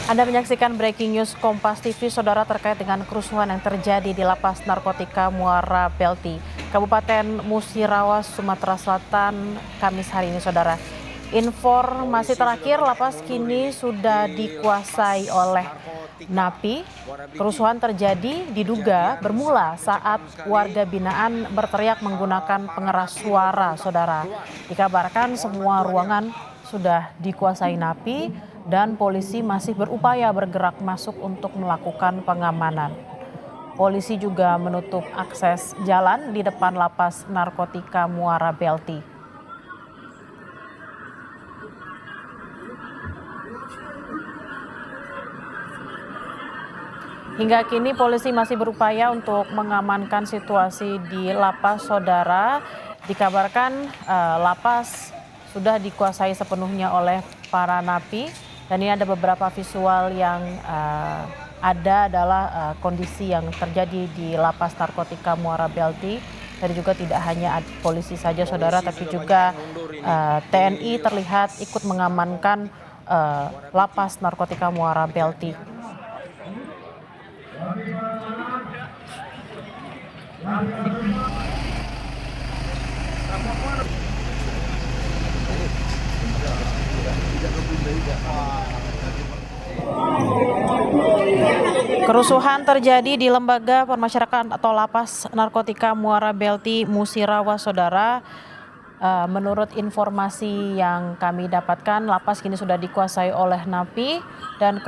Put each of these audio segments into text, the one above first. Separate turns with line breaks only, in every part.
Anda menyaksikan breaking news Kompas TV, saudara, terkait dengan kerusuhan yang terjadi di Lapas Narkotika Muara Belti, Kabupaten Musirawas, Sumatera Selatan, Kamis hari ini, saudara. Informasi terakhir, lapas kini sudah dikuasai oleh napi. Kerusuhan terjadi diduga bermula saat warga binaan berteriak menggunakan pengeras suara, saudara. Dikabarkan semua ruangan sudah dikuasai napi dan polisi masih berupaya bergerak masuk untuk melakukan pengamanan. Polisi juga menutup akses jalan di depan Lapas Narkotika Muara Belti. Hingga kini polisi masih berupaya untuk mengamankan situasi di lapas, saudara. Dikabarkan lapas sudah dikuasai sepenuhnya oleh para napi, dan ini ada beberapa visual yang ada adalah kondisi yang terjadi di Lapas Narkotika Muara Belti. Tadi juga tidak hanya polisi saja, saudara, tapi juga TNI terlihat ikut mengamankan Lapas Narkotika Muara Belti. Kerusuhan terjadi di Lembaga Permasyarakatan atau Lapas Narkotika Muara Belti, Musirawas, saudara. Menurut informasi yang kami dapatkan, lapas kini sudah dikuasai oleh napi dan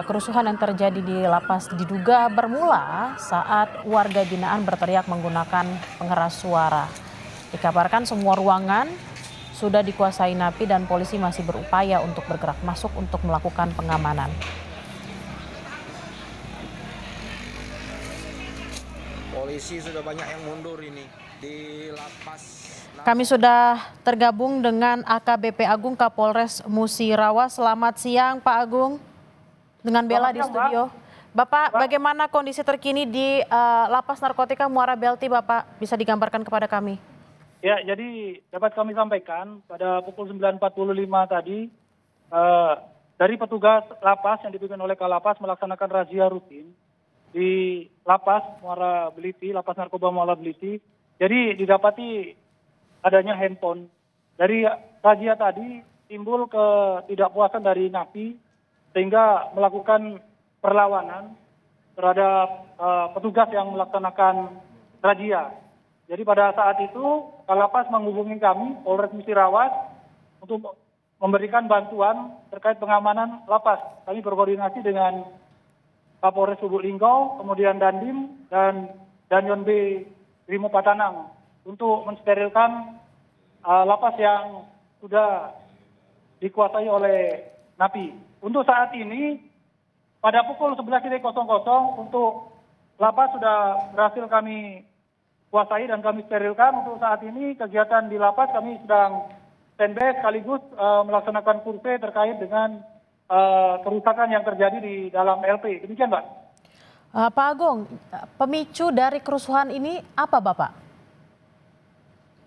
kerusuhan yang terjadi di lapas diduga bermula saat warga binaan berteriak menggunakan pengeras suara. Dikabarkan semua ruangan sudah dikuasai napi dan polisi masih berupaya untuk bergerak masuk untuk melakukan pengamanan.
Polisi sudah banyak yang mundur ini di lapas.
Kami sudah tergabung dengan AKBP Agung Kapolres Musirawas. Selamat siang, Pak Agung. Dengan Bella di studio. Bapak, bagaimana kondisi terkini di Lapas Narkotika Muara Belti, Bapak? Bisa digambarkan kepada kami?
Ya, jadi dapat kami sampaikan pada pukul 9.45 tadi, dari petugas lapas yang dipimpin oleh Kalapas melaksanakan razia rutin di Lapas Muara Beliti, Lapas Narkoba Muara Beliti. Jadi didapati adanya handphone. Dari razia tadi timbul ketidakpuasan dari napi sehingga melakukan perlawanan terhadap petugas yang melaksanakan razia. Jadi pada saat itu Kalapas menghubungi kami, Polres Musirawas, untuk memberikan bantuan terkait pengamanan lapas. Kami berkoordinasi dengan Kapolres Lubuk Linggau, kemudian Dandim dan Danyon B Brimo Patanang untuk mensterilkan lapas yang sudah dikuasai oleh napi. Untuk saat ini pada pukul 11.00 untuk lapas sudah berhasil kami kuasai dan kami sterilkan. Untuk saat ini kegiatan di lapas kami sedang standby sekaligus melaksanakan survei terkait dengan kerusakan yang terjadi di dalam LP. Demikian, Mbak.
Pak Agung, pemicu dari kerusuhan ini apa, Bapak?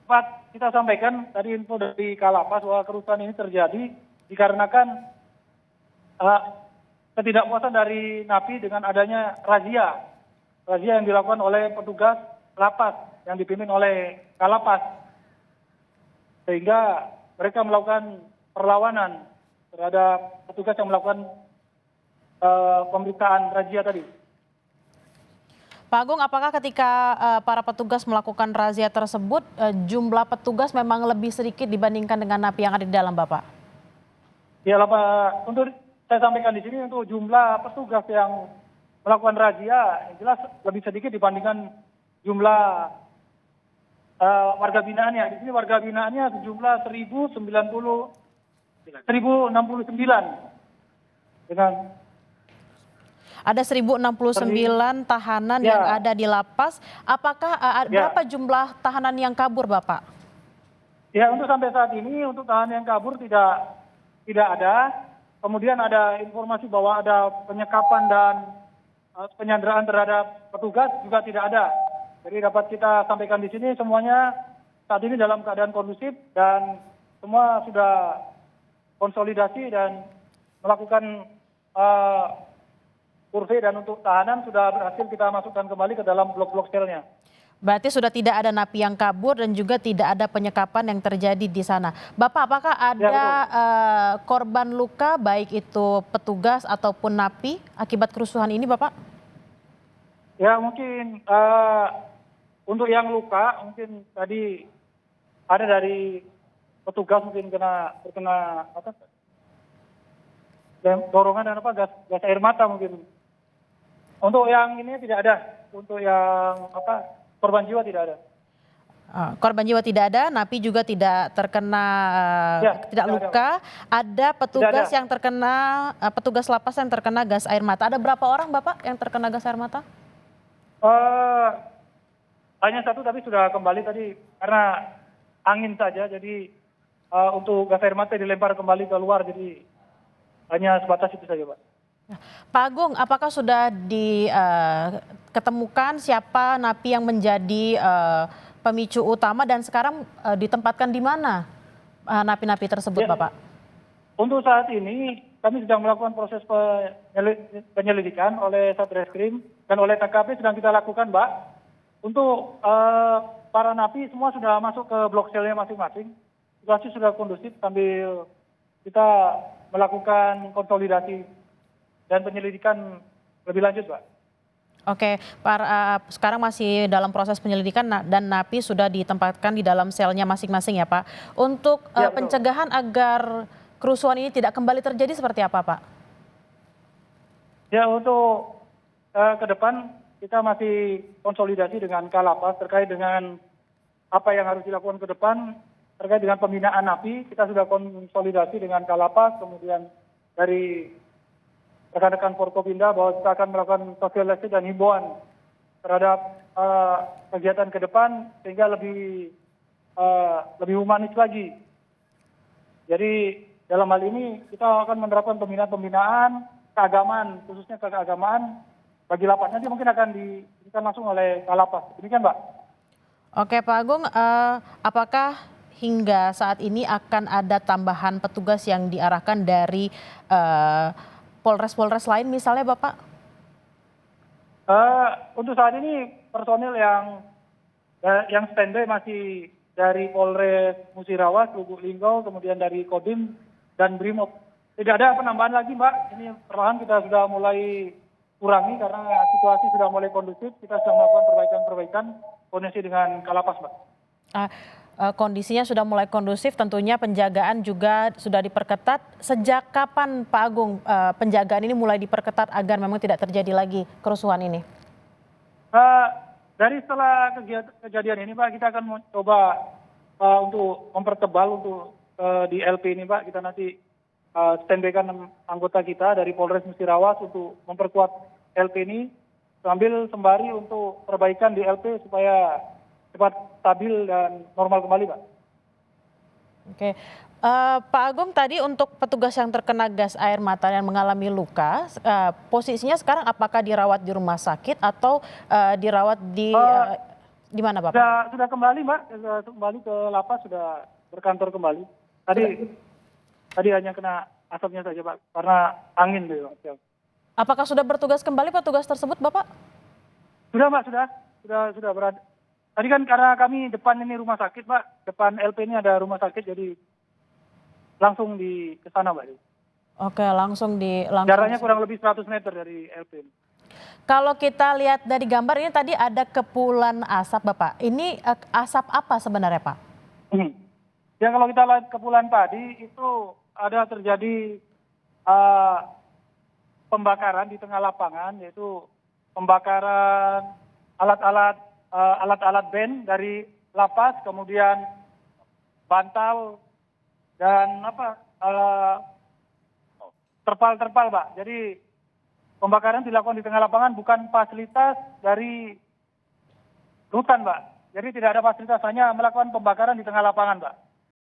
Pak, kita sampaikan tadi info dari Kalapas bahwa kerusuhan ini terjadi dikarenakan ketidakpuasan dari napi dengan adanya razia yang dilakukan oleh petugas lapas yang dipimpin oleh Kalapas, sehingga mereka melakukan perlawanan terhadap petugas yang melakukan pemeriksaan razia tadi.
Pak Agung, apakah ketika para petugas melakukan razia tersebut, jumlah petugas memang lebih sedikit dibandingkan dengan napi yang ada di dalam, Bapak?
Ya, Pak. Untuk saya sampaikan di sini, untuk jumlah petugas yang melakukan razia, yang jelas lebih sedikit dibandingkan jumlah warga binaannya. Di sini warga binaannya sejumlah 1069 dengan
ada 1069 tahanan
ya,
yang ada di lapas. Apakah berapa jumlah tahanan yang kabur, Bapak?
Ya, untuk sampai saat ini untuk tahanan yang kabur tidak ada. Kemudian ada informasi bahwa ada penyekapan dan penyanderaan terhadap petugas juga tidak ada. Jadi dapat kita sampaikan di sini semuanya saat ini dalam keadaan kondusif dan semua sudah konsolidasi dan melakukan eh, survei dan untuk tahanan sudah berhasil kita masukkan kembali ke dalam blok-blok selnya.
Berarti sudah tidak ada napi yang kabur dan juga tidak ada penyekapan yang terjadi di sana. Bapak, apakah
Ya,
ada
betul.
korban luka baik itu petugas ataupun napi akibat kerusuhan ini, Bapak?
Ya mungkin untuk yang luka mungkin tadi ada dari petugas mungkin terkena apa? Dorongan dan apa gas air mata mungkin. Untuk yang ini tidak ada. Untuk yang apa korban jiwa tidak ada.
Korban jiwa tidak ada, napi juga tidak terkena
Ya,
tidak
tidak
luka. Ada petugas
ada.
yang terkena petugas lapas yang terkena gas air mata. Ada berapa orang, Bapak, yang terkena gas air mata?
Hanya satu tapi sudah kembali tadi karena angin saja. Jadi untuk gas air mata dilempar kembali ke luar. Jadi hanya sebatas itu saja, Pak.
Pak Agung, apakah sudah diketemukan siapa napi yang menjadi pemicu utama dan sekarang ditempatkan di mana napi-napi tersebut,
Ya.
Bapak?
Untuk saat ini kami sedang melakukan proses penyelidikan oleh Satreskrim dan oleh TKP sedang kita lakukan, Mbak. Untuk para napi semua sudah masuk ke blok selnya masing-masing. Situasi sudah kondusif sambil kita melakukan konsolidasi dan penyelidikan lebih lanjut, Pak.
Oke, sekarang masih dalam proses penyelidikan dan napi sudah ditempatkan di dalam selnya masing-masing ya, Pak. Untuk
Ya, betul.
pencegahan agar kerusuhan ini tidak kembali terjadi seperti apa, Pak?
Ya, untuk ke depan kita masih konsolidasi dengan Kalapas terkait dengan apa yang harus dilakukan ke depan terkait dengan pembinaan napi. Kita sudah konsolidasi dengan Kalapas, kemudian dari rekan-rekan Forkopimda bahwa kita akan melakukan sosialisasi dan himbauan terhadap kegiatan ke depan sehingga lebih humanis lagi. Jadi dalam hal ini kita akan menerapkan pembinaan keagamaan, khususnya keagamaan bagi lapas. Nanti mungkin akan diberikan langsung oleh Kalapas. Demikian, Mbak.
Oke, Pak Agung, apakah hingga saat ini akan ada tambahan petugas yang diarahkan dari Polres-Polres lain misalnya, Bapak?
Untuk saat ini personil yang standby masih dari Polres Musirawas, Lubuk Linggau, kemudian dari Kodim dan Brimob. Tidak ada penambahan lagi, Mbak. Ini perlahan kita sudah mulai kurangi karena situasi sudah mulai kondusif. Kita sedang melakukan perbaikan koordinasi dengan Kalapas, Mbak.
Kondisinya sudah mulai kondusif, tentunya penjagaan juga sudah diperketat. Sejak kapan, Pak Agung, penjagaan ini mulai diperketat agar memang tidak terjadi lagi kerusuhan ini?
Dari setelah kejadian ini, Pak, kita akan mencoba untuk mempertebal untuk di LP ini, Pak. Kita nanti standby-kan anggota kita dari Polres Musirawas untuk memperkuat LP ini sambil sembari untuk perbaikan di LP supaya cepat stabil dan normal kembali, Pak.
Oke, Pak Agung, tadi untuk petugas yang terkena gas air mata yang mengalami luka, posisinya sekarang apakah dirawat di rumah sakit atau dirawat di mana, Bapak?
Sudah kembali, Mbak. Sudah kembali ke lapas, sudah berkantor kembali. Tadi hanya kena asapnya saja, Pak, karena angin tuh.
Apakah sudah bertugas kembali petugas tersebut, Bapak?
Sudah, Mbak, sudah berada. Tadi kan karena kami depan ini rumah sakit, Pak. Depan LP ini ada rumah sakit, jadi langsung ke sana, Mbak.
Oke, langsung.
Jaraknya kurang lebih 100 meter dari LP.
Kalau kita lihat dari gambar ini tadi ada kepulan asap, Bapak. Ini asap apa sebenarnya, Pak?
Ya, kalau kita lihat kepulan tadi itu ada terjadi pembakaran di tengah lapangan, yaitu pembakaran alat-alat band dari lapas, kemudian bantal dan terpal, Pak. Jadi pembakaran dilakukan di tengah lapangan, bukan fasilitas dari rutan, Pak. Jadi tidak ada fasilitas, hanya melakukan pembakaran di tengah lapangan, Pak.